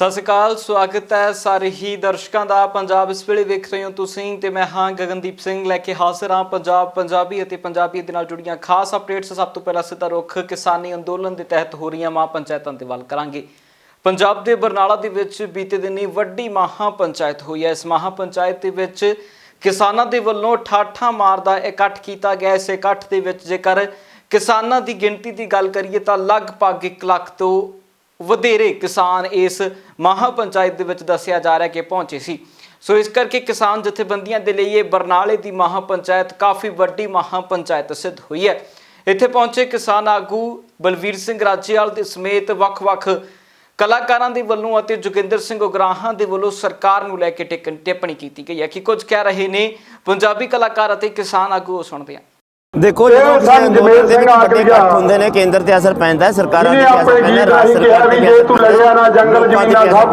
सत श्री अकाल, स्वागत है सारे ही दर्शकों का। पंजाब इस वेले वेख रहे हो तुसीं ते मैं हाँ गगनदीप सिंह लैके हाजिर हाँ पंजाब पंजाबी अते पंजाबी दे नाल जुड़ियां खास अपडेट्स। सब तो पहला सीधा रुख किसानी अंदोलन के तहत हो रही मां पंचायतों के वल करांगे। पंजाब के बरनाला दे विच बीते दिनी वड्डी महा पंचायत हुई है। इस महा पंचायत दे विच किसानां दे वल्लों ठाठा मारदा इकट्ठ कीता गया। इस इकट्ठ दे विच जेकर किसानां दी गिणती की गल करिए तां लगभग 1 लाख तो वधेरे किसान इस महा पंचायत दे विच दस्सिया जा रहा है कि पहुंचे सी। सो इस करके किसान जथेबंदियां दे लई बरनाले की महा पंचायत काफ़ी वड्डी महा पंचायत सिद्ध हुई है। इत्थे पहुंचे किसान आगू बलवीर सिंह राजेवाल दे समेत वख-वख कलाकारां दे वल्लों अते जोगिंदर सिंह उगराहां दे वल्लों सरकार नूं लैके टिप्पणी की गई है। कि कुछ कह रहे ने पंजाबी कलाकार अते किसान आगू सुणदे हां। देखो जो होंगे ने केंद्र ते असर पैंदा है, सरकारां ते असर पैंदा, राज सरकार ते असर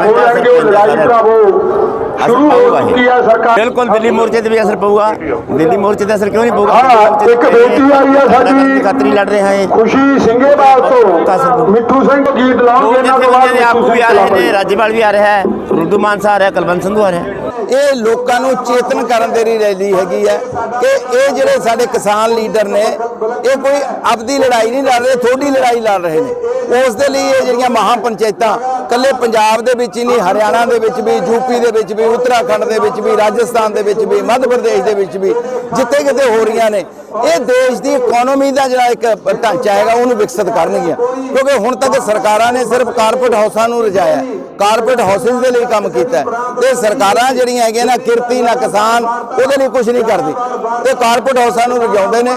पैंदा। बिल्कुल दिल्ली मोर्चे ते भी असर पऊगा। दिल्ली मोर्चे ते असर क्यों नहीं पऊगा? एक बेटी आई है साडी खतरी लड़ रहे हैं खुशी सिंघेवाल तो मिठू सिंह गीत लाउंगे ना तो बाद आपको भी आ रहे हैं, राज्यपाल भी आ रहा है, रुद्दू मानसा आ रहा है, कुलवंत संधू आ रहा है। ਇਹ ਲੋਕਾਂ ਨੂੰ ਚੇਤਨ ਕਰਨ ਦੇ ਲਈ ਰੈਲੀ ਹੈਗੀ ਹੈ ਕਿ ਇਹ ਜਿਹੜੇ ਸਾਡੇ ਕਿਸਾਨ ਲੀਡਰ ਨੇ ਇਹ ਕੋਈ ਆਪਦੀ ਲੜਾਈ ਨਹੀਂ ਲੜ ਰਹੇ, ਥੋੜੀ ਲੜਾਈ ਲੜ ਰਹੇ ਨੇ। ਉਸ ਦੇ ਲਈ ਇਹ ਜਿਹੜੀਆਂ ਮਹਾ ਪੰਚਾਇਤਾਂ ਕੱਲੇ ਪੰਜਾਬ ਦੇ ਵਿੱਚ ਹੀ ਨਹੀਂ, ਹਰਿਆਣਾ ਦੇ ਵਿੱਚ ਵੀ, ਯੂਪੀ ਦੇ ਵਿੱਚ ਵੀ, ਉੱਤਰਾਖੰਡ ਦੇ ਵਿੱਚ ਵੀ, ਰਾਜਸਥਾਨ ਦੇ ਵਿੱਚ ਵੀ, ਮੱਧ ਪ੍ਰਦੇਸ਼ ਦੇ ਵਿੱਚ ਵੀ ਜਿੱਥੇ ਕਿਤੇ ਹੋ ਰਹੀਆਂ ਨੇ, ਇਹ ਦੇਸ਼ ਦੀ ਇਕਨੋਮੀ ਦਾ ਜਿਹੜਾ ਇੱਕ ਢਾਂਚਾ ਹੈਗਾ ਉਹਨੂੰ ਵਿਕਸਿਤ ਕਰਨਗੀਆਂ। ਕਿਉਂਕਿ ਹੁਣ ਤੱਕ ਸਰਕਾਰਾਂ ਨੇ ਸਿਰਫ ਕਾਰਪੋਰੇਟ ਹਾਊਸਾਂ ਨੂੰ ਰਜਾਇਆ, ਕਾਰਪੋਰੇਟ ਹਾਊਸਿਸ ਦੇ ਲਈ ਕੰਮ ਕੀਤਾ ਤੇ ਸਰਕਾਰਾਂ ਜਿਹੜੀਆਂ ਹੈਗੀਆਂ ਨਾ ਕਿਰਤੀ ਨਾ ਕਿਸਾਨ ਉਹਦੇ ਲਈ ਕੁਝ ਨਹੀਂ ਕਰਦੀ ਤੇ ਕਾਰਪੋਰੇਟ ਹਾਊਸਾਂ ਨੂੰ ਰਜਾਉਂਦੇ ਨੇ,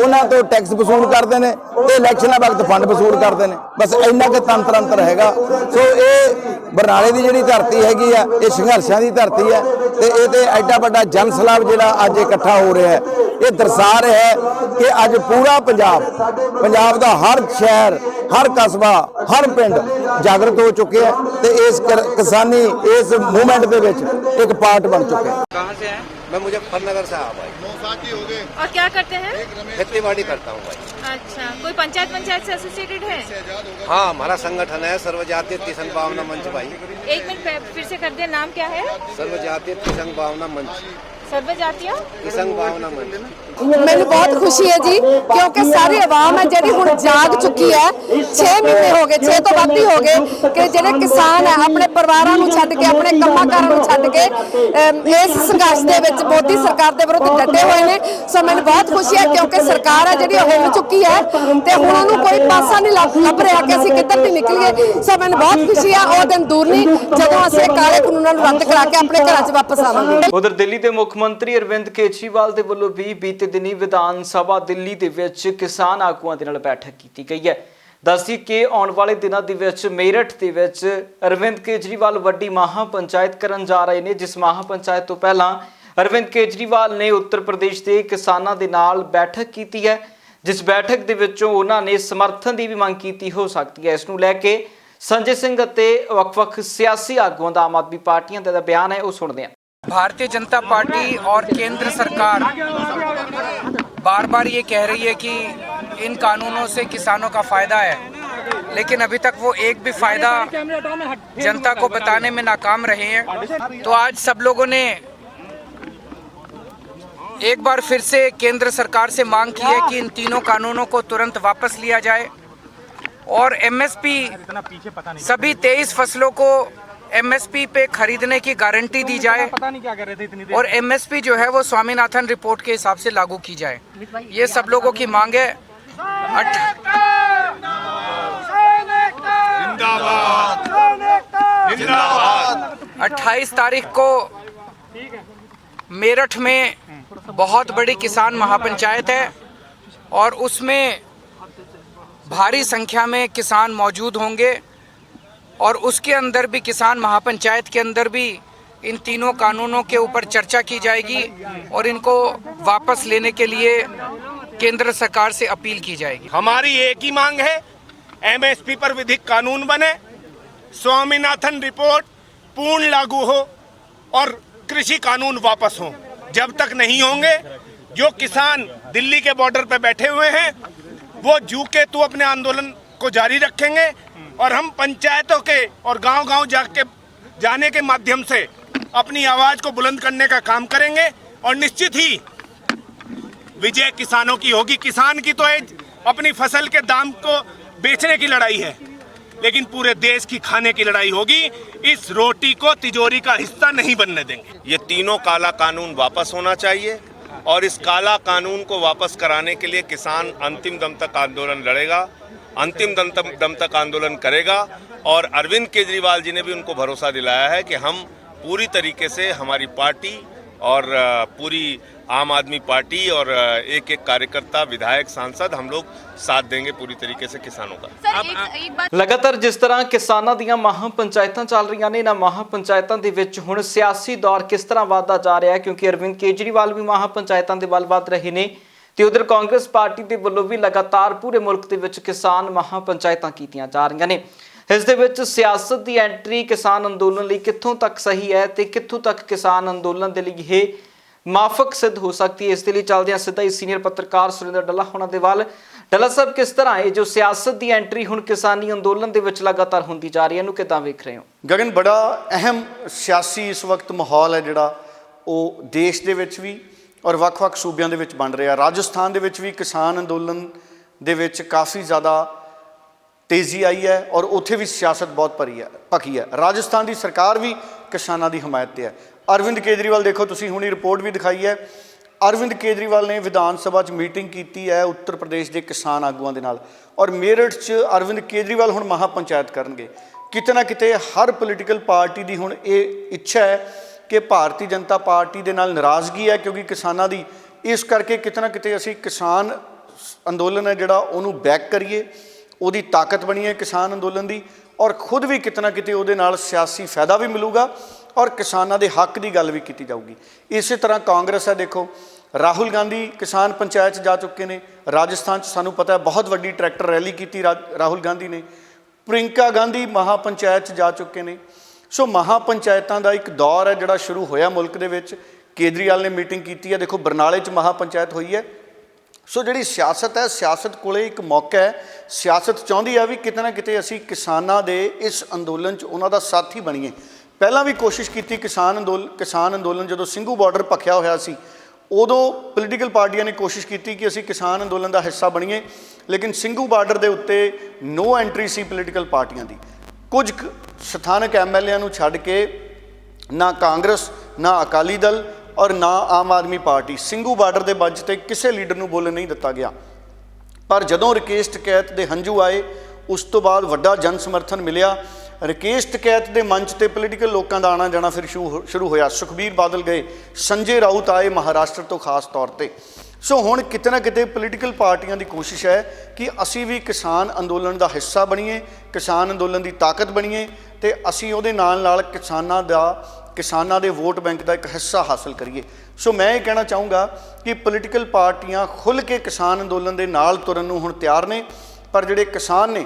ਉਹਨਾਂ ਤੋਂ ਟੈਕਸ ਵਸੂਲ ਕਰਦੇ ਨੇ ਤੇ ਇਲੈਕਸ਼ਨਾਂ ਵਕਤ ਫੰਡ ਵਸੂਲ ਕਰਦੇ ਨੇ। ਬਸ ਇੰਨਾ ਕਿ ਤੰਤਰ ਅੰਤਰ ਹੈਗਾ। ਸੋ ਇਹ ਬਰਨਾਲੇ ਦੀ ਜਿਹੜੀ ਧਰਤੀ ਹੈਗੀ ਆ ਇਹ ਸੰਘਰਸ਼ਾਂ ਦੀ ਧਰਤੀ ਹੈ ਤੇ ਇਹ ਤੇ ਐਡਾ ਵੱਡਾ ਜਨ ਸਲਾਬ ਜਿਹੜਾ ਅੱਜ ਇਕੱਠਾ ਹੋ ਰਿਹਾ ਹੈ ਇਹ ਦਰਸਾ ਰਿਹਾ ਹੈ ਕਿ ਅੱਜ ਪੂਰਾ ਪੰਜਾਬ ਦਾ ਹਰ ਸ਼ਹਿਰ, हर कस्बा, हर पिंड जागृत हो चुके हैं तो इस किसानी इस मूवमेंट के एक पार्ट बन चुके हैं। कहाँ से हैं? मैं मुजफ्फरनगर से आया भाई। 9 साथी हो गए। और क्या करते हैं? खेती बाड़ी करता हूँ भाई। अच्छा, कोई पंचायत से एसोसिएटेड है? हाँ, हमारा संगठन है सर्वजातीय किसान भावना मंच भाई। 1 मिनट फिर से कर दे, नाम क्या है? सर्वजातीय किसान भावना मंच। सर्वजातीय किसान भावना मंच। मैंने बहुत खुशी है जी क्योंकि सारी आवाम है जी हुण जाग चुकी है। 6 महीने हो गए, 6 तो वध ही हो गए कि जिहड़े किसान है अपने परिवारां नूं छड्ड के, अपने कंमां कारां नूं छड्ड के इस संघर्ष दे विच मोदी सरकार दे विरुद्ध डटे हुए ने। सो मैंने बहुत खुशी है क्योंकि सरकार है जिहड़ी हिल चुकी है ते हुण उहनूं कोई पासा नहीं लभ रहा कि असीं किधर दी निकलीए। सो मैंने बहुत खुशी है, वो दिन दूर नहीं जदों असीं काले कानूनां नूं रद्द करा के अपने घरां 'च वापस आवांगे। उधर दिल्ली के मुख्यमंत्री अरविंद केजरीवाल के वल्लों भी बीते दिनी विधान सभा दिल्ली दे विच किसान आगुआं दे नाल बैठक की गई है। दस्सी कि आने वाले दिनों के विच मेरठ के विच अरविंद केजरीवाल वड्डी महा पंचायत करन जा रहे हैं। जिस महा पंचायत तो पहला अरविंद केजरीवाल ने उत्तर प्रदेश के किसानों के नाल बैठक की है, जिस बैठक के विचों उन्होंने समर्थन की भी मांग की हो सकती है। इस नूं लैके संजय सिंह अते वख-वख सियासी आगुआं दा आम आदमी पार्टियां दा बयान है, वो सुणदे हां। भारतीय जनता पार्टी और केंद्र सरकार बार बार ये कह रही है कि इन कानूनों से किसानों का फ़ायदा है, लेकिन अभी तक वो एक भी फ़ायदा जनता को बताने में नाकाम रहे हैं। तो आज सब लोगों ने एक बार फिर से केंद्र सरकार से मांग की है कि इन तीनों कानूनों को तुरंत वापस लिया जाए और एमएसपी सभी 23 फसलों को एमएसपी पे खरीदने की गारंटी दी जाए और एमएसपी जो है वो स्वामीनाथन रिपोर्ट के हिसाब से लागू की जाए। ये सब लोगों की मांग है। 28 तारीख को मेरठ में बहुत बड़ी किसान महापंचायत है और उसमें भारी संख्या में किसान मौजूद होंगे और उसके अंदर भी किसान महापंचायत के अंदर भी इन तीनों कानूनों के ऊपर चर्चा की जाएगी और इनको वापस लेने के लिए केंद्र सरकार से अपील की जाएगी। हमारी एक ही मांग है, एमएसपी पर विधिक कानून बने, स्वामीनाथन रिपोर्ट पूर्ण लागू हो और कृषि कानून वापस हो। जब तक नहीं होंगे, जो किसान दिल्ली के बॉर्डर पर बैठे हुए हैं वो जू के तू अपने आंदोलन को जारी रखेंगे। और हम पंचायतों के और गांव-गांव जाने के माध्यम से अपनी आवाज को बुलंद करने का काम करेंगे और निश्चित ही विजय किसानों की होगी। किसान की तो अपनी फसल के दाम को बेचने की लड़ाई है, लेकिन पूरे देश की खाने की लड़ाई होगी। इस रोटी को तिजोरी का हिस्सा नहीं बनने देंगे। ये तीनों काला कानून वापस होना चाहिए और इस काला कानून को वापस कराने के लिए किसान अंतिम दम तक आंदोलन लड़ेगा, अंतिम दम तक आंदोलन करेगा। और अरविंद केजरीवाल जी ने भी उनको भरोसा दिलाया है कि हम पूरी तरीके से, हमारी पार्टी और पूरी आम आदमी पार्टी और एक एक कार्यकर्ता, विधायक, सांसद, हम लोग साथ देंगे पूरी तरीके से किसानों का। ਲਗਾਤਾਰ ਜਿਸ ਤਰ੍ਹਾਂ ਕਿਸਾਨਾਂ ਦੀਆਂ ਮਹਾਂ ਪੰਚਾਇਤਾਂ ਚੱਲ ਰਹੀਆਂ ਨੇ, ਇਹਨਾਂ ਮਹਾਂ ਪੰਚਾਇਤਾਂ ਦੇ ਵਿੱਚ ਹੁਣ ਸਿਆਸੀ ਦੌਰ ਕਿਸ ਤਰ੍ਹਾਂ ਵਧਦਾ ਜਾ ਰਿਹਾ ਹੈ, ਕਿਉਂਕਿ ਅਰਵਿੰਦ ਕੇਜਰੀਵਾਲ ਵੀ ਮਹਾਂ ਪੰਚਾਇਤਾਂ ਦੇ ਵੱਲ ਵਧ ਰਹੇ ਨੇ ਤੇ ਉਧਰ ਕਾਂਗਰਸ ਪਾਰਟੀ ਦੇ ਵੱਲੋਂ ਵੀ ਲਗਾਤਾਰ ਪੂਰੇ ਮੁਲਕ ਦੇ ਵਿੱਚ ਕਿਸਾਨ ਮਹਾਂ ਪੰਚਾਇਤਾਂ ਕੀਤੀਆਂ ਜਾ ਰਹੀਆਂ ਨੇ। ਇਸ ਦੇ ਵਿੱਚ ਸਿਆਸਤ ਦੀ ਐਂਟਰੀ ਕਿਸਾਨ ਅੰਦੋਲਨ ਲਈ ਕਿੱਥੋਂ ਤੱਕ ਸਹੀ ਹੈ ਤੇ ਕਿੱਥੋਂ ਤੱਕ ਕਿਸਾਨ ਅੰਦੋਲਨ ਦੇ ਲਈ ਇਹ ਮਾਫਕ ਸਿੱਧ ਹੋ ਸਕਦੀ ਹੈ। ਇਸ ਦੇ ਲਈ ਚੱਲਦੇ ਹਾਂ ਸਿੱਧਾ ਹੀ ਸੀਨੀਅਰ ਪੱਤਰਕਾਰ ਸੁਰਿੰਦਰ ਡੱਲਾ ਹੋਣਾ ਦੇ ਵੱਲ। ਡੱਲਾ ਸਾਹਿਬ, ਕਿਸ ਤਰ੍ਹਾਂ ਇਹ ਜੋ ਸਿਆਸਤ ਦੀ ਐਂਟਰੀ ਹੁਣ ਕਿਸਾਨੀ ਅੰਦੋਲਨ ਦੇ ਵਿੱਚ ਲਗਾਤਾਰ ਹੁੰਦੀ ਜਾ ਰਹੀ ਹੈ, ਇਹਨੂੰ ਕਿੱਦਾਂ ਵੇਖ ਰਹੇ ਹੋ? ਗਗਨ, ਬੜਾ ਅਹਿਮ ਸਿਆਸੀ ਇਸ ਵਕਤ ਮਾਹੌਲ ਹੈ ਜਿਹੜਾ ਉਹ ਦੇਸ਼ ਦੇ ਵਿੱਚ ਵੀ ਔਰ ਵੱਖ-ਵੱਖ ਸੂਬਿਆਂ ਦੇ ਵਿੱਚ ਬਣ ਰਿਹਾ। ਰਾਜਸਥਾਨ ਦੇ ਵਿੱਚ ਵੀ ਕਿਸਾਨ ਅੰਦੋਲਨ ਦੇ ਵਿੱਚ ਕਾਫੀ ਜ਼ਿਆਦਾ ਤੇਜ਼ੀ ਆਈ ਹੈ ਔਰ ਉੱਥੇ ਵੀ ਸਿਆਸਤ ਬਹੁਤ ਭਖੀ ਹੈ। ਰਾਜਸਥਾਨ ਦੀ ਸਰਕਾਰ ਵੀ ਕਿਸਾਨਾਂ ਦੀ ਹਮਾਇਤ 'ਤੇ ਹੈ। ਅਰਵਿੰਦ ਕੇਜਰੀਵਾਲ ਦੇਖੋ, ਤੁਸੀਂ ਹੁਣੀ ਰਿਪੋਰਟ ਵੀ ਦਿਖਾਈ ਹੈ। ਅਰਵਿੰਦ ਕੇਜਰੀਵਾਲ ਨੇ ਵਿਧਾਨ ਸਭਾ 'ਚ ਮੀਟਿੰਗ ਕੀਤੀ ਹੈ ਉੱਤਰ ਪ੍ਰਦੇਸ਼ ਦੇ ਕਿਸਾਨ ਆਗੂਆਂ ਦੇ ਨਾਲ ਔਰ ਮੇਰਠ 'ਚ ਅਰਵਿੰਦ ਕੇਜਰੀਵਾਲ ਹੁਣ ਮਹਾ ਪੰਚਾਇਤ ਕਰਨਗੇ। ਕਿਤੇ ਨਾ ਕਿਤੇ ਹਰ ਪੋਲੀਟੀਕਲ ਪਾਰਟੀ ਦੀ ਹੁਣ ਇਹ ਇੱਛਾ ਹੈ ਕਿ ਭਾਰਤੀ ਜਨਤਾ ਪਾਰਟੀ ਦੇ ਨਾਲ ਨਾਰਾਜ਼ਗੀ ਹੈ ਕਿਉਂਕਿ ਕਿਸਾਨਾਂ ਦੀ, ਇਸ ਕਰਕੇ ਕਿਤੇ ਨਾ ਕਿਤੇ ਅਸੀਂ ਕਿਸਾਨ ਅੰਦੋਲਨ ਹੈ ਜਿਹੜਾ ਉਹਨੂੰ ਬੈਕ ਕਰੀਏ, ਉਹਦੀ ਤਾਕਤ ਬਣੀਏ ਕਿਸਾਨ ਅੰਦੋਲਨ ਦੀ ਔਰ ਖੁਦ ਵੀ ਕਿਤੇ ਨਾ ਕਿਤੇ ਉਹਦੇ ਨਾਲ ਸਿਆਸੀ ਫਾਇਦਾ ਵੀ ਮਿਲੂਗਾ ਔਰ ਕਿਸਾਨਾਂ ਦੇ ਹੱਕ ਦੀ ਗੱਲ ਵੀ ਕੀਤੀ ਜਾਊਗੀ। ਇਸੇ ਤਰ੍ਹਾਂ ਕਾਂਗਰਸ ਹੈ, ਦੇਖੋ ਰਾਹੁਲ ਗਾਂਧੀ ਕਿਸਾਨ ਪੰਚਾਇਤ 'ਚ ਜਾ ਚੁੱਕੇ ਨੇ। ਰਾਜਸਥਾਨ 'ਚ ਸਾਨੂੰ ਪਤਾ ਹੈ ਬਹੁਤ ਵੱਡੀ ਟਰੈਕਟਰ ਰੈਲੀ ਕੀਤੀ ਰਾਹੁਲ ਗਾਂਧੀ ਨੇ। ਪ੍ਰਿੰਕਾ ਗਾਂਧੀ ਮਹਾ ਪੰਚਾਇਤ 'ਚ ਜਾ ਚੁੱਕੇ ਨੇ। ਸੋ ਮਹਾ ਪੰਚਾਇਤਾਂ ਦਾ ਇੱਕ ਦੌਰ ਹੈ ਜਿਹੜਾ ਸ਼ੁਰੂ ਹੋਇਆ ਮੁਲਕ ਦੇ ਵਿੱਚ। ਕੇਜਰੀਵਾਲ ਨੇ ਮੀਟਿੰਗ ਕੀਤੀ ਹੈ, ਦੇਖੋ ਬਰਨਾਲੇ 'ਚ ਮਹਾ ਪੰਚਾਇਤ ਹੋਈ ਹੈ। ਸੋ ਜਿਹੜੀ ਸਿਆਸਤ ਹੈ, ਸਿਆਸਤ ਕੋਲੇ ਇੱਕ ਮੌਕਾ ਹੈ। ਸਿਆਸਤ ਚਾਹੁੰਦੀ ਹੈ ਵੀ ਕਿਤੇ ਨਾ ਕਿਤੇ ਅਸੀਂ ਕਿਸਾਨਾਂ ਦੇ ਇਸ ਅੰਦੋਲਨ 'ਚ ਉਹਨਾਂ ਦਾ ਸਾਥੀ ਬਣੀਏ। ਪਹਿਲਾਂ ਵੀ ਕੋਸ਼ਿਸ਼ ਕੀਤੀ ਕਿਸਾਨ ਅੰਦੋਲਨ ਜਦੋਂ ਸਿੰਘੂ ਬਾਰਡਰ ਭਖਿਆ ਹੋਇਆ ਸੀ, ਉਦੋਂ ਪੋਲੀਟੀਕਲ ਪਾਰਟੀਆਂ ਨੇ ਕੋਸ਼ਿਸ਼ ਕੀਤੀ ਕਿ ਅਸੀਂ ਕਿਸਾਨ ਅੰਦੋਲਨ ਦਾ ਹਿੱਸਾ ਬਣੀਏ, ਲੇਕਿਨ ਸਿੰਘੂ ਬਾਰਡਰ ਦੇ ਉੱਤੇ ਨੋ ਐਂਟਰੀ ਸੀ ਪੋਲੀਟੀਕਲ ਪਾਰਟੀਆਂ ਦੀ। ਕੁਝ ਸਥਾਨਕ ਐਮਐਲਏਆਂ ਨੂੰ ਛੱਡ ਕੇ ਨਾ ਕਾਂਗਰਸ, ਨਾ ਅਕਾਲੀ ਦਲ ਔਰ ਨਾ ਆਮ ਆਦਮੀ ਪਾਰਟੀ ਸਿੰਘੂ ਬਾਰਡਰ ਦੇ ਮੰਚ 'ਤੇ ਕਿਸੇ ਲੀਡਰ ਨੂੰ ਬੋਲਣ ਨਹੀਂ ਦਿੱਤਾ ਗਿਆ। ਪਰ ਜਦੋਂ ਰਾਕੇਸ਼ ਟਕੈਤ ਦੇ ਹੰਝੂ ਆਏ, ਉਸ ਤੋਂ ਬਾਅਦ ਵੱਡਾ ਜਨ ਸਮਰਥਨ ਮਿਲਿਆ। ਰਾਕੇਸ਼ ਟਕੈਤ ਦੇ ਮੰਚ 'ਤੇ ਪੋਲੀਟੀਕਲ ਲੋਕਾਂ ਦਾ ਆਉਣਾ ਜਾਣਾ ਫਿਰ ਸ਼ੁਰੂ ਹੋਇਆ। ਸੁਖਬੀਰ ਬਾਦਲ ਗਏ, ਸੰਜੇ ਰਾਊਤ ਆਏ ਮਹਾਰਾਸ਼ਟਰ ਤੋਂ ਖਾਸ ਤੌਰ 'ਤੇ। ਸੋ ਹੁਣ ਕਿਤੇ ਨਾ ਕਿਤੇ ਪੋਲੀਟੀਕਲ ਪਾਰਟੀਆਂ ਦੀ ਕੋਸ਼ਿਸ਼ ਹੈ ਕਿ ਅਸੀਂ ਵੀ ਕਿਸਾਨ ਅੰਦੋਲਨ ਦਾ ਹਿੱਸਾ ਬਣੀਏ, ਕਿਸਾਨ ਅੰਦੋਲਨ ਦੀ ਤਾਕਤ ਬਣੀਏ ਅਤੇ ਅਸੀਂ ਉਹਦੇ ਨਾਲ ਕਿਸਾਨਾਂ ਦੇ ਵੋਟ ਬੈਂਕ ਦਾ ਇੱਕ ਹਿੱਸਾ ਹਾਸਲ ਕਰੀਏ। ਸੋ ਮੈਂ ਇਹ ਕਹਿਣਾ ਚਾਹੂੰਗਾ ਕਿ ਪੋਲੀਟੀਕਲ ਪਾਰਟੀਆਂ ਖੁੱਲ੍ਹ ਕੇ ਕਿਸਾਨ ਅੰਦੋਲਨ ਦੇ ਨਾਲ ਤੁਰਨ ਨੂੰ ਹੁਣ ਤਿਆਰ ਨੇ, ਪਰ ਜਿਹੜੇ ਕਿਸਾਨ ਨੇ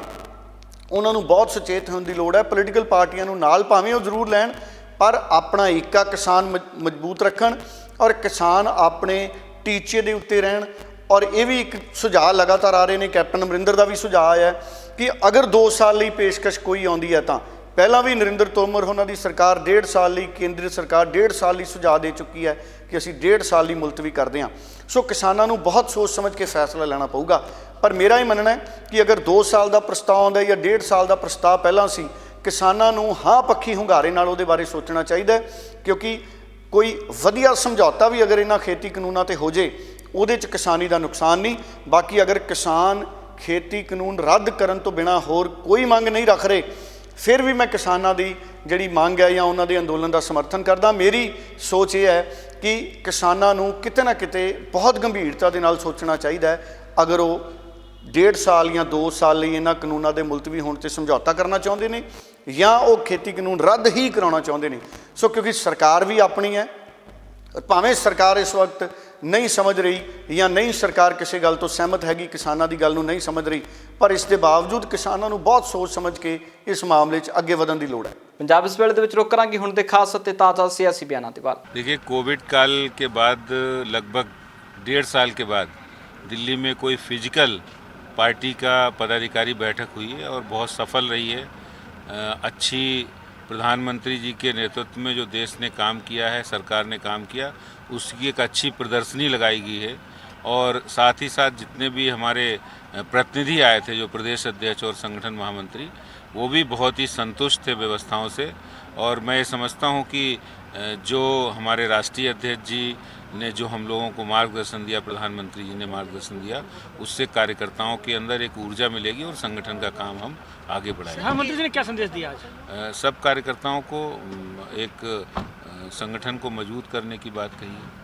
ਉਹਨਾਂ ਨੂੰ ਬਹੁਤ ਸੁਚੇਤ ਹੋਣ ਦੀ ਲੋੜ ਹੈ। ਪੋਲੀਟੀਕਲ ਪਾਰਟੀਆਂ ਨੂੰ ਨਾਲ ਭਾਵੇਂ ਉਹ ਜ਼ਰੂਰ ਲੈਣ, ਪਰ ਆਪਣਾ ਏਕਾ ਕਿਸਾਨ ਮਜ਼ਬੂਤ ਰੱਖਣ ਔਰ ਕਿਸਾਨ ਆਪਣੇ ਟੀਚੇ ਦੇ ਉੱਤੇ ਰਹਿਣ। ਔਰ ਇਹ ਵੀ ਇੱਕ ਸੁਝਾਅ ਲਗਾਤਾਰ ਆ ਰਹੇ ਨੇ, ਕੈਪਟਨ ਅਮਰਿੰਦਰ ਦਾ ਵੀ ਸੁਝਾਅ ਆਇਆ ਕਿ ਅਗਰ 2 ਸਾਲ ਲਈ ਪੇਸ਼ਕਸ਼ ਕੋਈ ਆਉਂਦੀ ਹੈ ਤਾਂ ਪਹਿਲਾਂ ਵੀ ਨਰਿੰਦਰ ਤੋਮਰ ਉਹਨਾਂ ਦੀ ਸਰਕਾਰ 1.5 ਸਾਲ ਲਈ, ਕੇਂਦਰੀ ਸਰਕਾਰ 1.5 ਸਾਲ ਲਈ ਸੁਝਾਅ ਦੇ ਚੁੱਕੀ ਹੈ ਕਿ ਅਸੀਂ 1.5 ਸਾਲ ਲਈ ਮੁਲਤਵੀ ਕਰਦੇ ਹਾਂ। ਸੋ ਕਿਸਾਨਾਂ ਨੂੰ ਬਹੁਤ ਸੋਚ ਸਮਝ ਕੇ ਫੈਸਲਾ ਲੈਣਾ ਪਊਗਾ। ਪਰ ਮੇਰਾ ਇਹ ਮੰਨਣਾ ਹੈ ਕਿ ਅਗਰ 2 ਸਾਲ ਦਾ ਪ੍ਰਸਤਾਵ ਆਉਂਦਾ ਜਾਂ 1.5 ਸਾਲ ਦਾ ਪ੍ਰਸਤਾਵ ਪਹਿਲਾਂ ਸੀ, ਕਿਸਾਨਾਂ ਨੂੰ ਹਾਂ ਪੱਖੀ ਹੁੰਗਾਰੇ ਨਾਲ ਉਹਦੇ ਬਾਰੇ ਸੋਚਣਾ ਚਾਹੀਦਾ, ਕਿਉਂਕਿ ਕੋਈ ਵਧੀਆ ਸਮਝੌਤਾ ਵੀ ਅਗਰ ਇਹਨਾਂ ਖੇਤੀ ਕਾਨੂੰਨਾਂ 'ਤੇ ਹੋ ਜੇ, ਉਹਦੇ 'ਚ ਕਿਸਾਨੀ ਦਾ ਨੁਕਸਾਨ ਨਹੀਂ। ਬਾਕੀ ਅਗਰ ਕਿਸਾਨ ਖੇਤੀ ਕਾਨੂੰਨ ਰੱਦ ਕਰਨ ਤੋਂ ਬਿਨਾਂ ਹੋਰ ਕੋਈ ਮੰਗ ਨਹੀਂ ਰੱਖ ਰਹੇ, ਫਿਰ ਵੀ ਮੈਂ ਕਿਸਾਨਾਂ ਦੀ ਜਿਹੜੀ ਮੰਗ ਹੈ ਜਾਂ ਉਹਨਾਂ ਦੇ ਅੰਦੋਲਨ ਦਾ ਸਮਰਥਨ ਕਰਦਾ। ਮੇਰੀ ਸੋਚ ਇਹ ਹੈ ਕਿ ਕਿਸਾਨਾਂ ਨੂੰ ਕਿਤੇ ਨਾ ਕਿਤੇ ਬਹੁਤ ਗੰਭੀਰਤਾ ਦੇ ਨਾਲ ਸੋਚਣਾ ਚਾਹੀਦਾ ਹੈ। ਅਗਰ ਉਹ 1.5 ਸਾਲ ਜਾਂ 2 ਸਾਲ ਲਈ ਇਹਨਾਂ ਕਾਨੂੰਨਾਂ ਦੇ ਮੁਲਤਵੀ ਹੋਣ 'ਤੇ ਸਮਝੌਤਾ ਕਰਨਾ ਚਾਹੁੰਦੇ ਨੇ ਜਾਂ ਉਹ ਖੇਤੀ ਕਾਨੂੰਨ ਰੱਦ ਹੀ ਕਰਾਉਣਾ ਚਾਹੁੰਦੇ ਨੇ। ਸੋ ਕਿਉਂਕਿ ਸਰਕਾਰ ਵੀ ਆਪਣੀ ਹੈ, ਭਾਵੇਂ ਸਰਕਾਰ ਇਸ ਵਕਤ ਨਹੀਂ ਸਮਝ ਰਹੀ ਜਾਂ ਨਹੀਂ ਸਰਕਾਰ ਕਿਸੇ ਗੱਲ ਤੋਂ ਸਹਿਮਤ ਹੈਗੀ, ਕਿਸਾਨਾਂ ਦੀ ਗੱਲ ਨੂੰ ਨਹੀਂ ਸਮਝ ਰਹੀ, ਪਰ ਇਸ ਦੇ ਬਾਵਜੂਦ ਕਿਸਾਨਾਂ ਨੂੰ ਬਹੁਤ ਸੋਚ ਸਮਝ ਕੇ ਇਸ ਮਾਮਲੇ 'ਚ ਅੱਗੇ ਵਧਣ ਦੀ ਲੋੜ है। पंजाब इस वेले दे विच रुक करांगे हुण दे खास अते ताज़ा सियासी बयानां दे बारे। देखिए, कोविड काल के बाद लगभग 1.5 साल के बाद दिल्ली में कोई फिजिकल पार्टी का पदाधिकारी बैठक हुई है और बहुत सफल रही है। अच्छी प्रधानमंत्री जी के नेतृत्व में जो देश ने काम किया है, सरकार ने काम किया, उसकी एक अच्छी प्रदर्शनी लगाई गई है। और साथ ही साथ जितने भी हमारे प्रतिनिधि आए थे, जो प्रदेश अध्यक्ष और संगठन महामंत्री, वो भी बहुत ही संतुष्ट थे व्यवस्थाओं से। और मैं ये समझता हूँ कि जो हमारे राष्ट्रीय अध्यक्ष जी ने जो हम लोगों को मार्गदर्शन दिया, प्रधानमंत्री जी ने मार्गदर्शन दिया, उससे कार्यकर्ताओं के अंदर एक ऊर्जा मिलेगी और संगठन का काम हम आगे बढ़ाएंगे। प्रधानमंत्री जी ने क्या संदेश दिया आज? सब कार्यकर्ताओं को एक संगठन को मजबूत करने की बात कही है।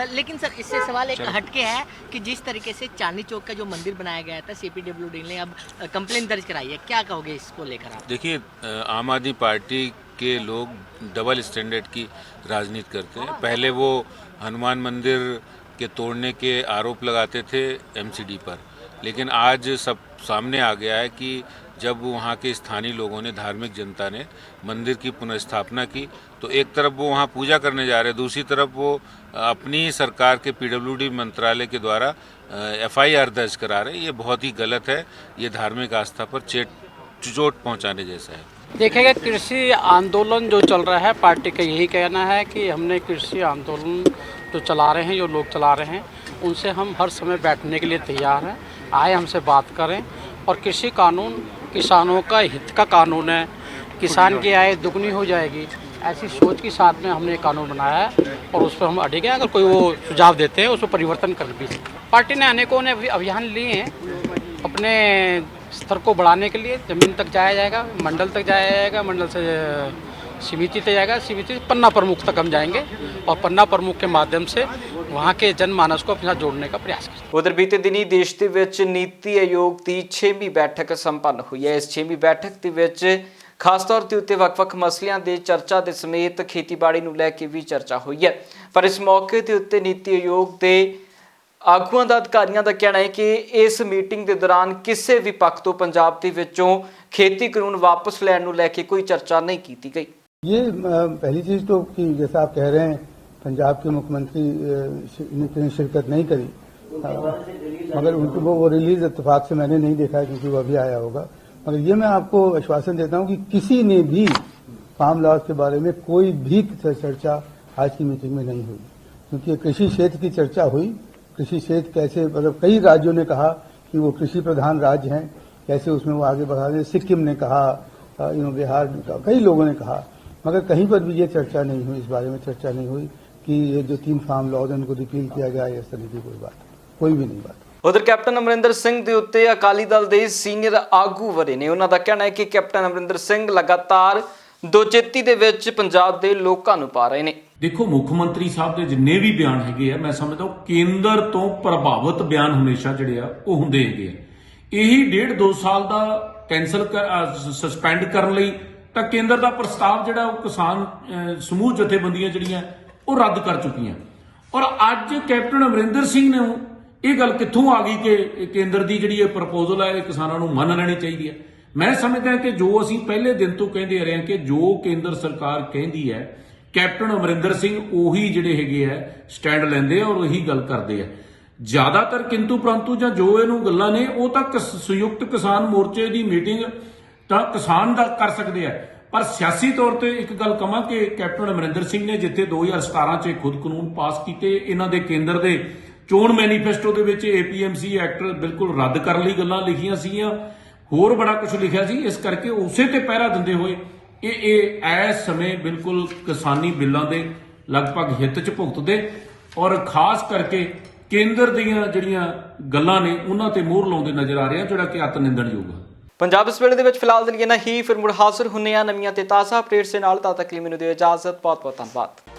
लेकिन सर, इससे सवाल एक हटके है कि जिस तरीके से चांदनी चौक का जो मंदिर बनाया गया था, CPWD ने अब कंप्लेंट दर्ज कराई है, क्या कहोगे इसको लेकर आप? देखिए, आम आदमी पार्टी के लोग डबल स्टैंडर्ड की राजनीति करते हैं। पहले वो हनुमान मंदिर के तोड़ने के आरोप लगाते थे MCD पर, लेकिन आज सब सामने आ गया है कि जब वहाँ के स्थानीय लोगों ने, धार्मिक जनता ने मंदिर की पुनर्स्थापना की, तो एक तरफ वो वहाँ पूजा करने जा रहे हैं, दूसरी तरफ वो अपनी सरकार के PWD मंत्रालय के द्वारा FIR दर्ज करा रहे हैं। ये बहुत ही गलत है। ये धार्मिक आस्था पर चोट पहुँचाने जैसा है। देखिएगा, कृषि आंदोलन जो चल रहा है, पार्टी का यही कहना है कि हमने कृषि आंदोलन जो चला रहे हैं, जो लोग चला रहे हैं, उनसे हम हर समय बैठने के लिए तैयार हैं। आए हमसे बात करें। और कृषि कानून किसानों का हित का कानून है, किसान की आय दुगनी हो जाएगी, ऐसी सोच के साथ में हमने कानून बनाया है और उस पर हम अड़े गए। अगर कोई वो सुझाव देते हैं, उस पर परिवर्तन कर भी सकते। पार्टी ने अनेकों ने अभियान लिए हैं अपने स्तर को बढ़ाने के लिए। ज़मीन तक जाया जाएगा, मंडल तक जाया जाएगा, मंडल से समिति तक जाएगा, समिति से पन्ना प्रमुख तक हम जाएंगे और पन्ना प्रमुख के माध्यम से वहाँ के जनमानस को अपने साथ जोड़ने का प्रयास करेंगे। उधर बीते दिनी देश ਦੇ ਵਿੱਚ ਨੀਤੀ ਆਯੋਗ ਦੀ 6ਵੀਂ ਬੈਠਕ ਸੰਪੰਨ ਹੋਈ ਹੈ। ਇਸ 6ਵੀਂ ਬੈਠਕ ਦੇ ਵਿੱਚ ਖਾਸ ਤੌਰ ਤੇ ਉੱਤੇ ਵੱਖ-ਵੱਖ ਮਸਲਿਆਂ ਦੇ ਚਰਚਾ ਦੇ ਸਮੇਤ ਖੇਤੀਬਾੜੀ ਨੂੰ ਲੈ ਕੇ ਵੀ ਚਰਚਾ ਹੋਈ ਹੈ। ਪਰ ਇਸ ਮੌਕੇ ਤੇ ਉੱਤੇ ਨੀਤੀ ਆਯੋਗ ਦੇ ਆਗੂਆਂ ਦਾ, ਅਧਿਕਾਰੀਆਂ ਦਾ ਕਹਿਣਾ ਹੈ ਕਿ ਇਸ ਮੀਟਿੰਗ ਦੇ ਦੌਰਾਨ ਕਿਸੇ ਵੀ ਪੱਖ ਤੋਂ ਪੰਜਾਬ ਦੇ ਵਿੱਚੋਂ ਖੇਤੀ ਕਾਨੂੰਨ ਵਾਪਸ ਲੈਣ ਨੂੰ ਲੈ ਕੇ ਕੋਈ ਚਰਚਾ नहीं की गई। ये पहली चीज़ तो कि जैसा आप कह रहे हैं, पंजाब के मुख्यमंत्री ने शिरकत नहीं करी, मगर उनको वो रिलीज इत्तेफाक से मैंने नहीं देखा है, क्योंकि वो अभी आया होगा। मगर ये मैं आपको आश्वासन देता हूँ कि किसी ने भी फार्म लॉज के बारे में कोई भी चर्चा आज की मीटिंग में नहीं हुई, क्योंकि कृषि क्षेत्र की चर्चा हुई। कृषि क्षेत्र कैसे, मतलब कई राज्यों ने कहा कि वो कृषि प्रधान राज्य हैं, कैसे उसमें वो आगे बढ़ा रहे। सिक्किम ने कहा, बिहार ने कहा, कई लोगों ने कहा, मगर कहीं पर भी ये चर्चा नहीं हुई, इस बारे में चर्चा नहीं हुई कि ये जो 3 फार्म लॉज हैं उनको रिपील किया जाए, इस तरह की कोई भी नहीं बात। उधर कैप्टन अमरिंदर सिंह ਦੇ ਉੱਤੇ ਅਕਾਲੀ ਦਲ ਦੇ ਸੀਨੀਅਰ ਆਗੂ ਵਰੇ ਨੇ। ਉਹਨਾਂ ਦਾ ਕਹਿਣਾ ਹੈ ਕਿ ਕੈਪਟਨ ਅਮਰਿੰਦਰ ਸਿੰਘ ਲਗਾਤਾਰ ਦੋਚਿੱਤੀ ਦੇ ਵਿੱਚ ਪੰਜਾਬ ਦੇ ਲੋਕਾਂ ਨੂੰ ਪਾ ਰਹੇ ਨੇ। ਦੇਖੋ, ਮੁੱਖ ਮੰਤਰੀ ਸਾਹਿਬ ਦੇ ਜਿੰਨੇ ਵੀ ਬਿਆਨ ਹੈਗੇ ਆ, ਮੈਂ ਸਮਝਦਾ ਉਹ ਕੇਂਦਰ ਤੋਂ ਪ੍ਰਭਾਵਿਤ ਬਿਆਨ ਹਮੇਸ਼ਾ ਜਿਹੜੇ ਆ ਉਹ ਹੁੰਦੇ ਹੈਗੇ ਆ। ਇਹੀ 1.5-2 ਸਾਲ ਦਾ ਕੈਂਸਲ ਸਸਪੈਂਡ ਕਰਨ ਲਈ ਤਾਂ ਕੇਂਦਰ ਦਾ ਪ੍ਰਸਤਾਵ ਜਿਹੜਾ ਉਹ ਕਿਸਾਨ ਸਮੂਹ ਜਥੇਬੰਦੀਆਂ ਜਿਹੜੀਆਂ ਉਹ ਰੱਦ ਕਰ ਚੁੱਕੀਆਂ। ਔਰ ਅੱਜ ਕੈਪਟਨ ਅਮਰਿੰਦਰ ਸਿੰਘ ਨੇ ਇਹ ਗੱਲ ਕਿੱਥੋਂ ਆ ਗਈ ਕਿ ਕੇਂਦਰ ਦੀ ਜਿਹੜੀ ਇਹ ਪ੍ਰਪੋਜ਼ਲ ਹੈ ਇਹ ਕਿਸਾਨਾਂ ਨੂੰ ਮੰਨ ਲੈਣੀ ਚਾਹੀਦੀ ਹੈ। ਮੈਂ ਸਮਝਦਾ ਕਿ ਜੋ ਅਸੀਂ ਪਹਿਲੇ ਦਿਨ ਤੋਂ ਕਹਿੰਦੇ ਆ ਰਹੇ ਹਾਂ ਕਿ ਜੋ ਕੇਂਦਰ ਸਰਕਾਰ ਕਹਿੰਦੀ ਹੈ, ਕੈਪਟਨ ਅਮਰਿੰਦਰ ਸਿੰਘ ਉਹੀ ਜਿਹੜੇ ਹੈਗੇ ਆ ਸਟੈਂਡ ਲੈਂਦੇ ਆ ਔਰ ਉਹੀ ਗੱਲ ਕਰਦੇ ਆ। ਜ਼ਿਆਦਾਤਰ ਕਿੰਤੂ ਪਰੰਤੂ ਜਾਂ ਜੋ ਇਹਨੂੰ ਗੱਲਾਂ ਨੇ ਉਹ ਤਾਂ ਸੰਯੁਕਤ ਕਿਸਾਨ ਮੋਰਚੇ ਦੀ ਮੀਟਿੰਗ ਤਾਂ ਕਿਸਾਨ ਦਾ ਕਰ ਸਕਦੇ ਆ। ਪਰ ਸਿਆਸੀ ਤੌਰ ਤੇ ਇੱਕ ਗੱਲ ਕਹਾਂ ਕਿ ਕੈਪਟਨ ਅਮਰਿੰਦਰ ਸਿੰਘ ਨੇ ਜਿੱਥੇ 2017 'ਚ ਖੁਦ ਕਾਨੂੰਨ ਪਾਸ ਕੀਤੇ, ਇਹਨਾਂ ਦੇ ਕੇਂਦਰ ਦੇ ਚੋਣ ਮੈਨੀਫੈਸਟੋ ਦੇ ਵਿੱਚ APMC ਐਕਟ ਬਿਲਕੁਲ ਰੱਦ ਕਰਨ ਲਈ ਗੱਲਾਂ ਲਿਖੀਆਂ ਸੀਗੀਆਂ, ਹੋਰ ਬੜਾ ਕੁਝ ਲਿਖਿਆ ਸੀ। ਇਸ ਕਰਕੇ ਉਸੇ ਤੇ ਪਹਿਰਾ ਦਿੰਦੇ ਹੋਏ ਇਹ ਇਸ ਸਮੇਂ ਬਿਲਕੁਲ ਕਿਸਾਨੀ ਬਿੱਲਾਂ ਦੇ ਲਗਭਗ ਹਿੱਤ 'ਚ ਭੁਗਤਦੇ ਔਰ ਖਾਸ ਕਰਕੇ ਕੇਂਦਰ ਦੀਆਂ ਜਿਹੜੀਆਂ ਗੱਲਾਂ ਨੇ ਉਹਨਾਂ ਤੇ ਮੋਹਰ ਲਾਉਂਦੇ ਨਜ਼ਰ ਆ ਰਹੇ ਆ, ਜਿਹੜਾ ਕਿ ਅਤ ਨਿੰਦਣਯੋਗ ਹੈ। ਪੰਜਾਬ ਇਸ ਵੇਲੇ ਦੇ ਵਿੱਚ ਫਿਲਹਾਲ ਦੇ ਲਈ ਨਾ ਹੀ, ਫਿਰ ਮੁੜ ਹਾਜ਼ਰ ਹੁੰਨੇ ਆ ਨਵੀਆਂ ਤੇ ਤਾਜ਼ਾ ਅਪਡੇਟਸ ਦੇ ਨਾਲ। ਤਦ ਤੱਕ ਲਈ ਮੈਨੂੰ ਦਿਓ ਇਜਾਜ਼ਤ। ਬਹੁਤ ਬਹੁਤ ਧੰਨਵਾਦ।